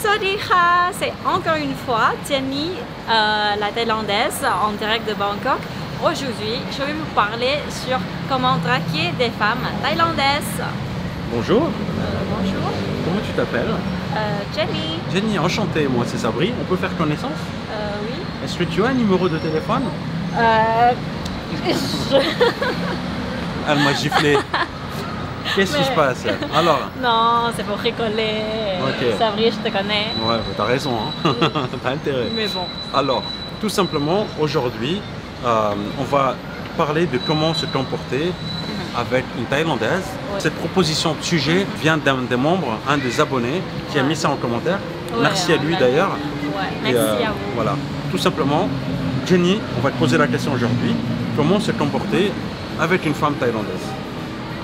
Sawadee-kha, c'est encore une fois Jenny, la Thaïlandaise, en direct de Bangkok. Aujourd'hui, je vais vous parler sur comment draguer des femmes thaïlandaises. Bonjour. Bonjour. Comment tu t'appelles? Jenny. Jenny, enchanté, moi c'est Sabri. On peut faire connaissance? Oui. Est-ce que tu as un numéro de téléphone? Elle m'a giflé. Qu'est-ce qui se passe? Alors? Non, c'est pour rigoler. Ok. Sabri, je te connais. Ouais, t'as raison, hein. T'as intérêt. Mais bon. Alors, tout simplement, aujourd'hui, on va parler de comment se comporter avec une Thaïlandaise. Ouais. Cette proposition de sujet vient d'un des membres, un des abonnés, qui a mis ça en commentaire. Ouais, Merci à lui d'ailleurs. Ouais, Et, merci à vous. Voilà, tout simplement, Jenny, on va te poser la question aujourd'hui. Comment se comporter avec une femme thaïlandaise?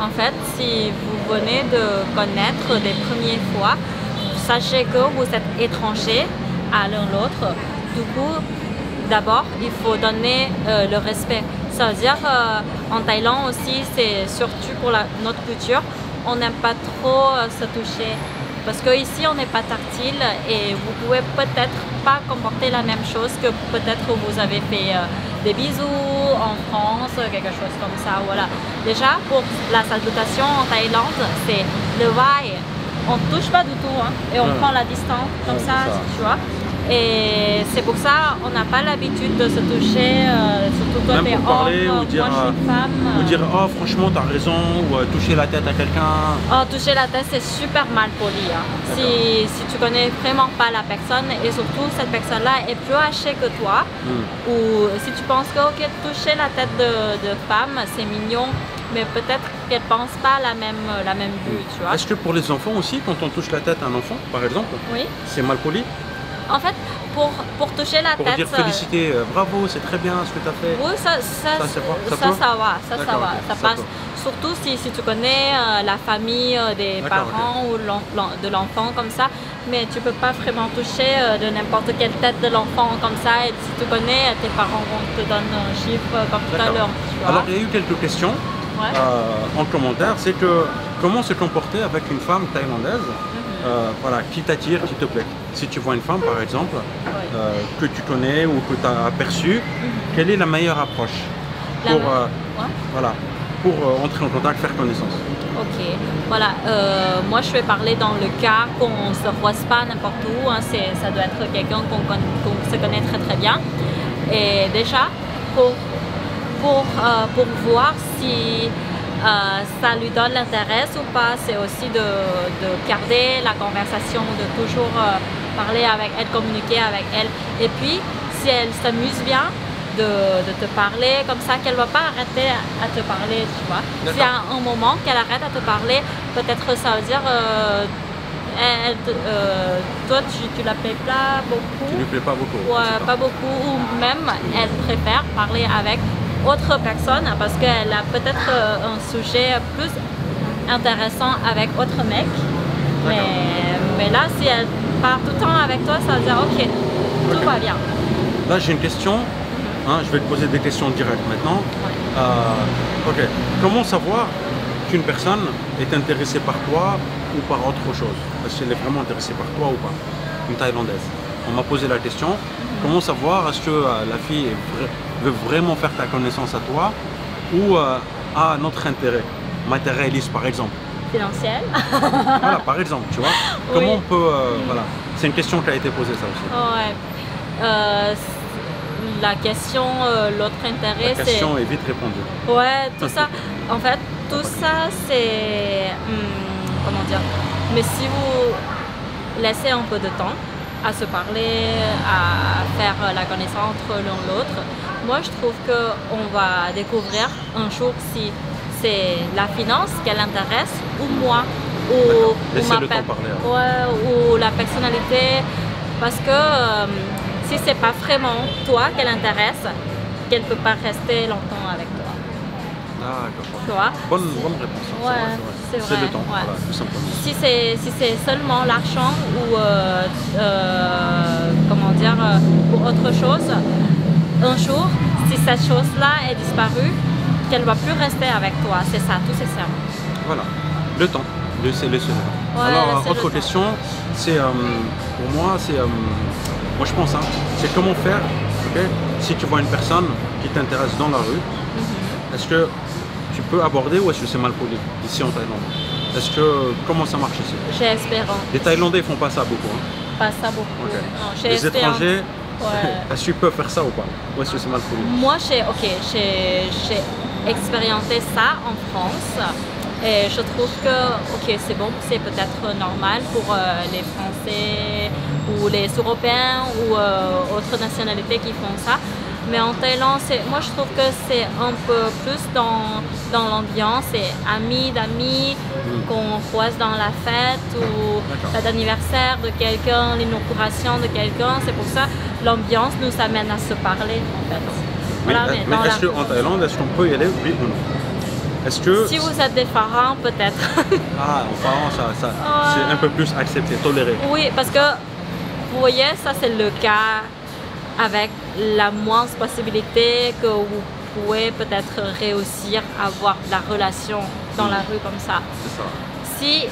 En fait, si vous venez de connaître des premières fois, sachez que vous êtes étrangers à l'un l'autre. Du coup, d'abord, il faut donner le respect. Ça veut dire en Thaïlande aussi, c'est surtout pour notre culture, on n'aime pas trop se toucher. Parce qu'ici, on n'est pas tactile et vous pouvez peut-être pas comporter la même chose que peut-être vous avez fait des bisous en France, quelque chose comme ça. Voilà. Déjà, pour la salutation en Thaïlande, c'est le vai. On ne touche pas du tout hein, et on prend la distance comme ça, tu vois. Et c'est pour ça on n'a pas l'habitude de se toucher, surtout toi t'es homme, moi je suis femme. Ou dire oh franchement t'as raison, ou toucher la tête à quelqu'un. Oh, toucher la tête c'est super mal poli. Hein. Si tu connais vraiment pas la personne et surtout cette personne-là est plus âgée que toi, ou si tu penses que ok, toucher la tête de femme c'est mignon, mais peut-être qu'elle pense pas la même vue, tu vois. Est-ce que pour les enfants aussi, quand on touche la tête à un enfant par exemple, oui, c'est mal poli? En fait, pour toucher la tête... Pour dire féliciter, bravo, c'est très bien ce que tu as fait. Oui, ça va, ça passe. Surtout si tu connais la famille des parents ou de l'enfant comme ça, mais tu peux pas vraiment toucher de n'importe quelle tête de l'enfant comme ça, et si tu connais, tes parents vont te donner un chiffre comme tout à l'heure. Alors il y a eu quelques questions en commentaire, c'est que comment se comporter avec une femme thaïlandaise voilà, qui t'attire, qui te plaît. Si tu vois une femme par exemple, que tu connais ou que tu as aperçue, quelle est la meilleure approche pour, voilà, pour entrer en contact, faire connaissance? Ok, voilà, moi je vais parler dans le cas qu'on ne se croise pas n'importe où, hein, ça doit être quelqu'un qu'on se connaît très très bien. Et déjà, pour voir si ça lui donne l'intérêt ou pas, c'est aussi de garder la conversation, de toujours parler avec elle, communiquer avec elle. Et puis, si elle s'amuse bien de te parler, comme ça qu'elle ne va pas arrêter à te parler, tu vois. S'il y a un moment qu'elle arrête à te parler, peut-être ça veut dire toi tu la plais pas beaucoup. Tu lui plais pas beaucoup. Ouais, pas beaucoup, ou même elle préfère parler avec autre personne parce qu'elle a peut-être un sujet plus intéressant avec autre mec. Mais là, si elle part tout le temps avec toi, ça veut dire ok, tout va bien. Là, j'ai une question. Hein, je vais te poser des questions directes maintenant. Ok. Comment savoir qu'une personne est intéressée par toi ou par autre chose? Est-ce qu'elle est vraiment intéressée par toi ou pas? Une Thaïlandaise. On m'a posé la question. Comment savoir est-ce que la fille veut vraiment faire ta connaissance à toi ou a un autre intérêt, matérialiste par exemple? Financier. Voilà, par exemple, tu vois. Comment on peut... voilà. C'est une question qui a été posée ça aussi. Ouais. La question, l'autre intérêt, c'est... La question est vite répondue. Ouais, tout ça. En fait, tout ça, c'est... comment dire? Mais si vous laissez un peu de temps à se parler, à faire la connaissance entre l'un l'autre, moi je trouve qu'on va découvrir un jour si c'est la finance qu'elle intéresse ou moi, ou la personnalité, parce que si c'est pas vraiment toi qu'elle intéresse, qu'elle peut pas rester longtemps avec toi. D'accord. Bonne réponse. Ouais, c'est vrai. C'est le temps, voilà, tout simplement. Si c'est seulement l'argent ou comment dire, pour autre chose, un jour, si cette chose-là est disparue, qu'elle ne va plus rester avec toi, c'est ça, tout c'est ça. Voilà, le temps, c'est le seul. Ouais, Alors, laissez autre le temps. question, c'est pour moi, c'est moi je pense, hein, c'est comment faire, ok, si tu vois une personne qui t'intéresse dans la rue, est-ce que tu peux aborder ou est-ce que c'est mal poli ici en Thaïlande? Est-ce que comment ça marche ici? Chez Espérance. Les Thaïlandais font pas ça beaucoup. Hein. Pas ça beaucoup. Ok. Non, chez Les Espérance. étrangers, Ouais. est-ce qu'ils peuvent faire ça ou pas? Ou est-ce que c'est mal poli? Moi, j'ai expérimenté ça en France et je trouve que c'est bon, c'est peut-être normal pour les Français ou les Européens ou autres nationalités qui font ça. Mais en Thaïlande, moi je trouve que c'est un peu plus dans l'ambiance, c'est amis d'amis qu'on croise dans la fête ou l'anniversaire de quelqu'un, l'inauguration de quelqu'un. C'est pour ça l'ambiance nous amène à se parler en fait. Voilà, mais dans est-ce qu'en Thaïlande, est-ce qu'on peut y aller, oui ou non? Est-ce que... Si vous êtes des parents, peut-être. Ah, en parents, c'est un peu plus accepté, toléré. Oui, parce que vous voyez, ça c'est le cas avec la moindre possibilité que vous pouvez peut-être réussir à avoir de la relation dans la rue comme ça. C'est ça. Si,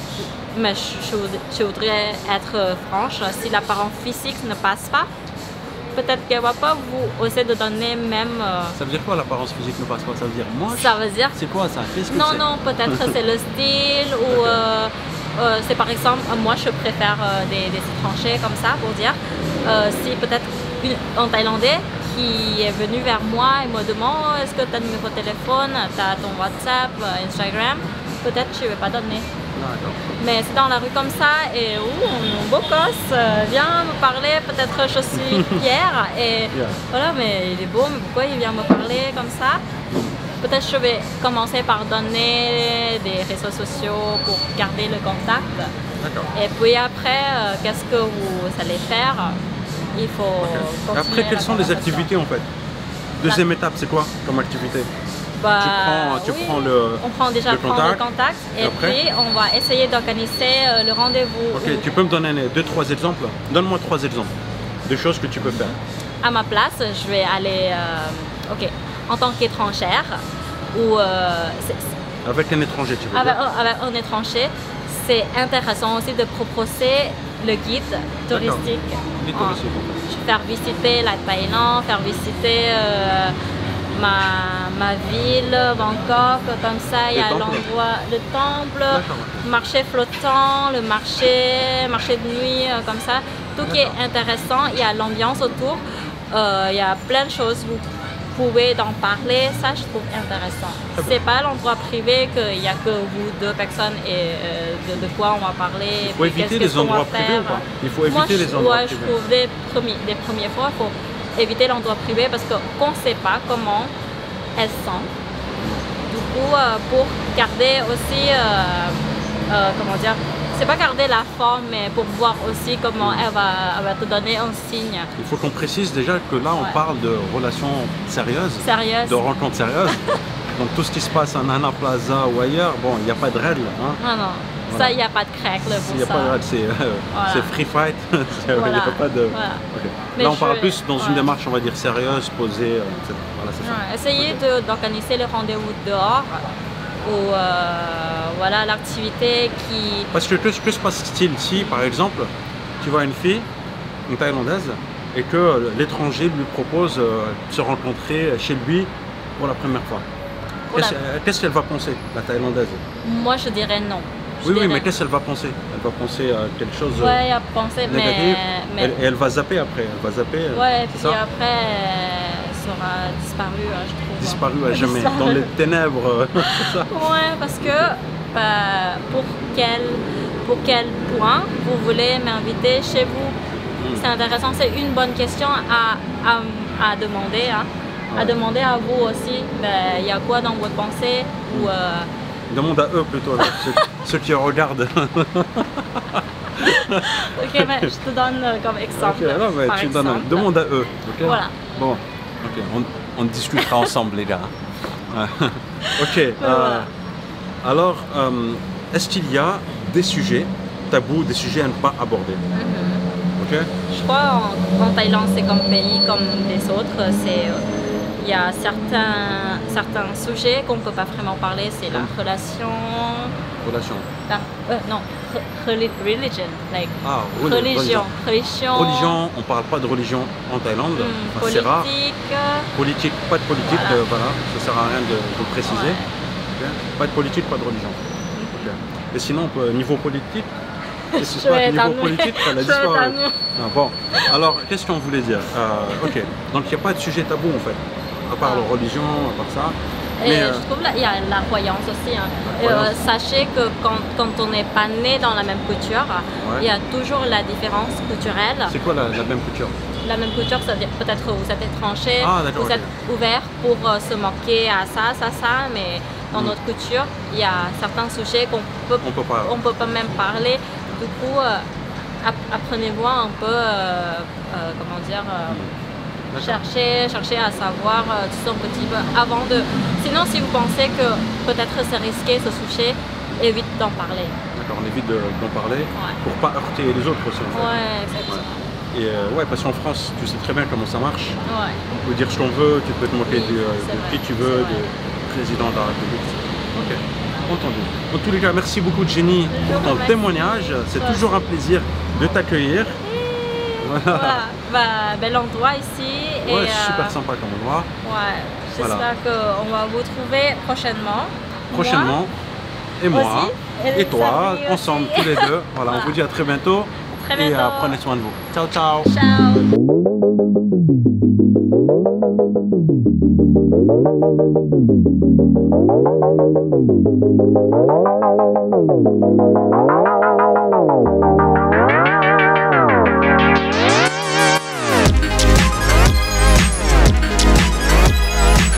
mais je voudrais être franche, si l'apparence physique ne passe pas, peut-être qu'elle ne va pas vous oser de donner même... Ça veut dire quoi l'apparence physique ne passe pas? Ça veut dire moche? Ça veut dire... C'est quoi ça? Qu'est-ce que Non, c'est? non, peut-être c'est le style ou c'est par exemple, moi je préfère des étrangers comme ça pour dire, si peut-être un Thaïlandais qui est venu vers moi et me demande est-ce que tu as un numéro de téléphone, tu as ton WhatsApp, Instagram, peut-être je ne vais pas donner. D'accord. Mais c'est dans la rue comme ça et un beau gosse vient me parler, peut-être je suis Pierre et voilà, mais il est beau, mais pourquoi il vient me parler comme ça? Peut-être je vais commencer par donner des réseaux sociaux pour garder le contact. D'accord. Et puis après, qu'est-ce que vous allez faire? Il faut continuer Après, quelles la sont les conversation. activités en fait? Deuxième étape, c'est quoi comme activité? Bah, tu oui, prends le on prend déjà le le contact et après? puis on va essayer d'organiser le rendez-vous. Ok, tu peux me donner 2-3 exemples? Donne-moi 3 exemples de choses que tu peux faire. À ma place, je vais aller en tant qu'étrangère ou Avec un étranger, tu veux avec dire? un étranger, c'est intéressant aussi de proposer le guide touristique. Guide touristique, en fait. Faire visiter la Thaïlande, faire visiter ma ville, Bangkok, comme ça, il y a l'endroit, le temple, marché flottant, le marché de nuit, comme ça. Tout qui est intéressant, il y a l'ambiance autour, il y a plein de choses, vous pouvez en parler, ça je trouve intéressant. C'est pas l'endroit privé qu'il n'y a que vous deux personnes et de quoi on va parler. Il faut éviter les endroits privés ou pas? Il faut éviter les endroits privés. Je trouve des premières fois, il faut éviter l'endroit privé parce qu'on ne sait pas comment elles sont. Du coup, pour garder aussi, comment dire, c'est pas garder la forme, mais pour voir aussi comment elle va te donner un signe. Il faut qu'on précise déjà que là, on parle de relations sérieuses, de rencontres sérieuses. Donc tout ce qui se passe en Nana Plaza ou ailleurs, bon, il n'y a pas de règles. Hein. Non, non. Voilà. Ça, il n'y a pas de craque pour ça. Il n'y a pas de règles, c'est free fight. Il n'y a pas de... Voilà. Okay. Là, on parle plus dans une démarche, on va dire, sérieuse, posée, etc. Voilà, c'est ça. Essayez d'organiser le rendez-vous dehors ou voilà l'activité qui... Parce que que se passe-t-il si, par exemple, tu vois une fille, une Thaïlandaise, et que l'étranger lui propose de se rencontrer chez lui pour la première fois? Qu'est-ce qu'elle va penser, la Thaïlandaise? Moi, je dirais non. Oui, mais qu'est-ce qu'elle va penser? Elle va penser à quelque chose de négatif, mais... Et elle va zapper après. Elle va zapper. Ouais, et puis après, elle sera disparue, je trouve. Disparue à jamais, dans les ténèbres, c'est ça? Ouais, parce que pour quel point vous voulez m'inviter chez vous? C'est intéressant, c'est une bonne question à demander. Hein. À demander à vous aussi, il y a quoi dans votre pensée ou, demande à eux plutôt, là, ceux qui regardent. Ok, mais je te donne comme exemple. Okay, non, mais tu donnes, demande à eux. Okay? Voilà. Bon, ok, on discutera ensemble, les gars. Ok. Voilà. Alors, est-ce qu'il y a des sujets tabous, des sujets à ne pas aborder? Ok. Je crois en Thaïlande, c'est comme pays comme les autres. C'est il y a certains sujets qu'on ne peut pas vraiment parler, c'est la relation, Relation. non, religion, like Ah, religion. Religion, on parle pas de religion en Thaïlande, enfin, c'est rare. Politique, Politique, pas de politique, Voilà. voilà, ça sert à rien de le préciser. ouais. Ok. Pas de politique, pas de religion. Ok. Et sinon, niveau politique, qu'est-ce qui se Je passe vais niveau t'annoncer. politique, elle a Je vais disparu. t'annoncer. Ah, bon, alors qu'est-ce qu'on voulait dire? Ok, donc il n'y a pas de sujet tabou en fait, à part la religion, à part ça. Et Mais, je trouve qu'il y a la croyance aussi. Hein. croyance. Sachez que quand on n'est pas né dans la même culture, il y a toujours la différence culturelle. c'est quoi la même culture? La même culture, c'est-à-dire peut-être vous êtes étranger, Ah, d'accord, vous ok. êtes ouvert pour se moquer à ça, mais dans notre culture, il y a certains sujets qu'on peut, On peut pas. même parler. Du coup, apprenez-vous un peu, comment dire, D'accord. chercher à savoir tout un petit peu avant de... Sinon, si vous pensez que peut-être c'est risqué ce sujet, évite d'en parler. D'accord, on évite d'en parler Ouais. pour pas heurter les autres aussi en fait. Ouais, exactement. Et ouais, parce qu'en France, tu sais très bien comment ça marche. Ouais. On peut dire ce qu'on veut, tu peux te moquer Oui, c'est de vrai, qui tu veux, c'est du vrai. président de la République. Ok, entendu. En tous les cas, merci beaucoup Jenny pour ton Merci. témoignage. C'est Toi toujours un plaisir de t'accueillir. Voilà. Voilà. Bah, bel endroit ici. Ouais, et, super sympa comme endroit. Ouais, j'espère Voilà. qu'on va vous trouver prochainement. Prochainement. Et moi, aussi. et toi, Sabrina ensemble, aussi. tous les deux. Voilà, on Voilà. vous dit à très bientôt. Très Et bientôt. prenez soin de vous. Ciao, ciao. Ciao.